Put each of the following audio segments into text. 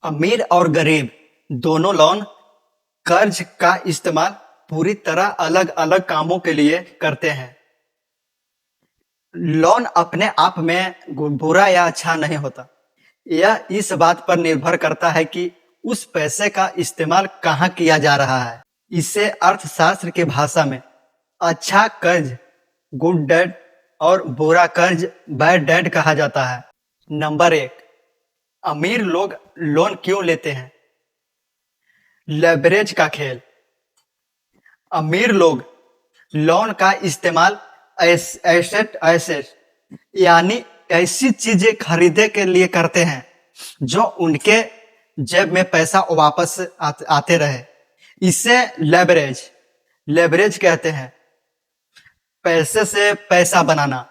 अमीर और गरीब दोनों लोन कर्ज का इस्तेमाल पूरी तरह अलग अलग कामों के लिए करते हैं। लोन अपने आप में बुरा या अच्छा नहीं होता। यह इस बात पर निर्भर करता है कि उस पैसे का इस्तेमाल कहाँ किया जा रहा है। इसे अर्थशास्त्र की भाषा में अच्छा कर्ज गुड डेट और बुरा कर्ज बैड डेट कहा जाता है। नंबर 1, अमीर लोग लोन क्यों लेते हैं? लेवरेज का खेल। अमीर लोग लोन का इस्तेमाल एसेट यानी ऐसी चीजें खरीदे के लिए करते हैं जो उनके जेब में पैसा वापस आते रहे। इसे लेवरेज कहते हैं। पैसे से पैसा बनाना।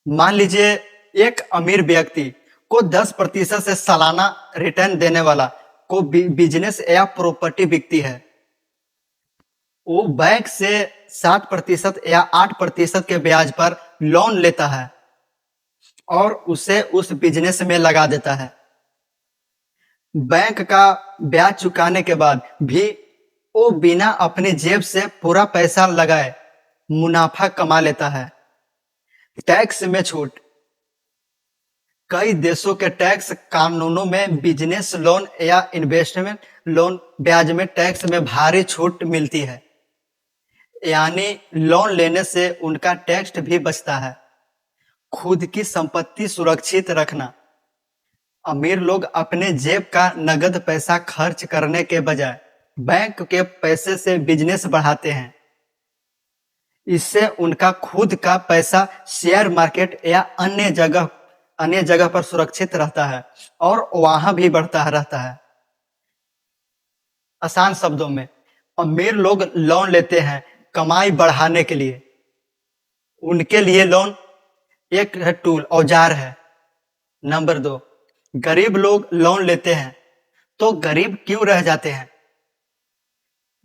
मान लीजिए एक अमीर व्यक्ति को 10% से सालाना रिटर्न देने वाला को बिजनेस या प्रॉपर्टी बिकती है। वो बैंक से 7% या 8% के ब्याज पर लोन लेता है और उसे उस बिजनेस में लगा देता है। बैंक का ब्याज चुकाने के बाद भी वो बिना अपनी जेब से पूरा पैसा लगाए मुनाफा कमा लेता है। टैक्स में छूट। कई देशों के टैक्स कानूनों में बिजनेस लोन या इन्वेस्टमेंट लोन ब्याज में टैक्स में भारी छूट मिलती है, यानी लोन लेने से उनका टैक्स भी बचता है। खुद की संपत्ति सुरक्षित रखना। अमीर लोग अपने जेब का नगद पैसा खर्च करने के बजाय बैंक के पैसे से बिजनेस बढ़ाते हैं। इससे उनका खुद का पैसा शेयर मार्केट या अन्य जगह पर सुरक्षित रहता है और वहां भी बढ़ता रहता है। आसान शब्दों में, अमीर लोग लोन लेते हैं कमाई बढ़ाने के लिए। उनके लिए लोन एक टूल औजार है। नंबर 2, गरीब लोग लोन लेते हैं तो गरीब क्यों रह जाते हैं?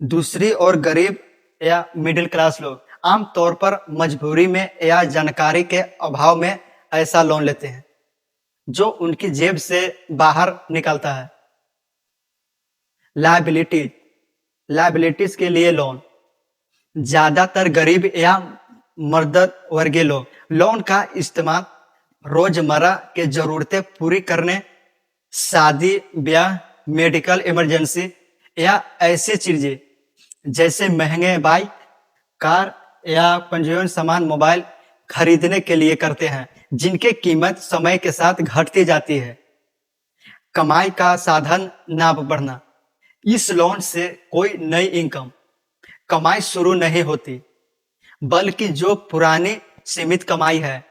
दूसरी ओर गरीब या मिडिल क्लास लोग आमतौर पर मजबूरी में या जानकारी के अभाव में ऐसा लोन लेते हैं जो उनकी जेब से बाहर निकलता है। लायबिलिटीज के लिए लोन। ज्यादातर गरीब या मध्यम वर्गीय लोग लोन का इस्तेमाल रोजमर्रा के जरूरतें पूरी करने, शादी ब्याह, मेडिकल इमरजेंसी या ऐसी चीजें जैसे महंगे बाइक, कार या पंजीयन सामान, मोबाइल खरीदने के लिए करते हैं, जिनकी कीमत समय के साथ घटती जाती है। कमाई का साधन ना बढ़ना। इस लोन से कोई नई इनकम कमाई शुरू नहीं होती, बल्कि जो पुरानी सीमित कमाई है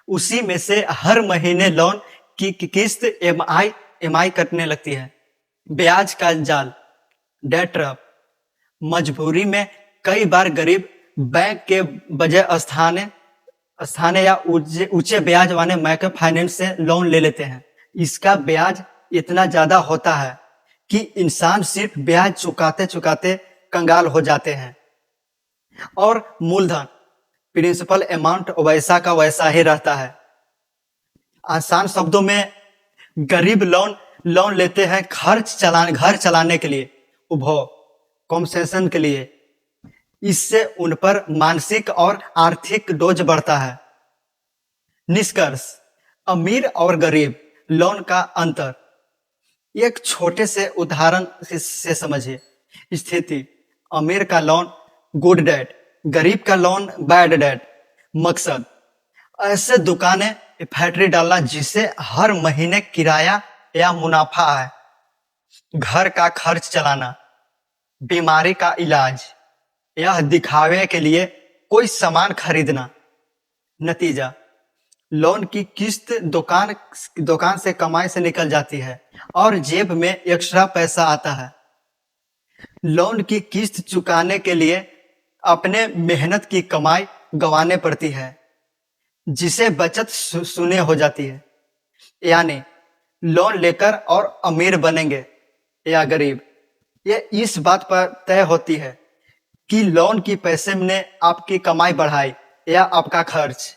उसी में से हर महीने लोन की किस्त एमआई कटने लगती है। ब्याज का जाल, डेट ट्रैप। मजबूरी में कई बार गरीब बैंक के बजाय स्थानीय या ऊंचे ब्याज वाले माइक्रो फाइनेंस से लोन ले लेते हैं। इसका ब्याज इतना ज्यादा होता है कि इंसान सिर्फ ब्याज चुकाते चुकाते कंगाल हो जाते हैं और मूलधन प्रिंसिपल अमाउंट वैसा का वैसा ही रहता है। आसान शब्दों में, गरीब लोन लेते हैं घर चलाने के लिए, उपभोग कंसेशन के लिए। इससे उन पर मानसिक और आर्थिक बोझ बढ़ता है। निष्कर्ष, अमीर और गरीब लोन का अंतर एक छोटे से उदाहरण से समझिए। स्थिति, अमीर का लोन गुड डेट, गरीब का लोन बैड डेट। मकसद, ऐसे दुकानें फैक्ट्री डालना जिसे हर महीने किराया या मुनाफा आए, घर का खर्च चलाना, बीमारी का इलाज या दिखावे के लिए कोई सामान खरीदना। नतीजा, लोन की किस्त दुकान से कमाई से निकल जाती है और जेब में एक्स्ट्रा पैसा आता है। लोन की किस्त चुकाने के लिए अपने मेहनत की कमाई गंवाने पड़ती है, जिसे बचत शून्य हो जाती है। यानी लोन लेकर और अमीर बनेंगे या गरीब, ये इस बात पर तय होती है कि लोन की पैसे ने आपकी कमाई बढ़ाई या आपका खर्च।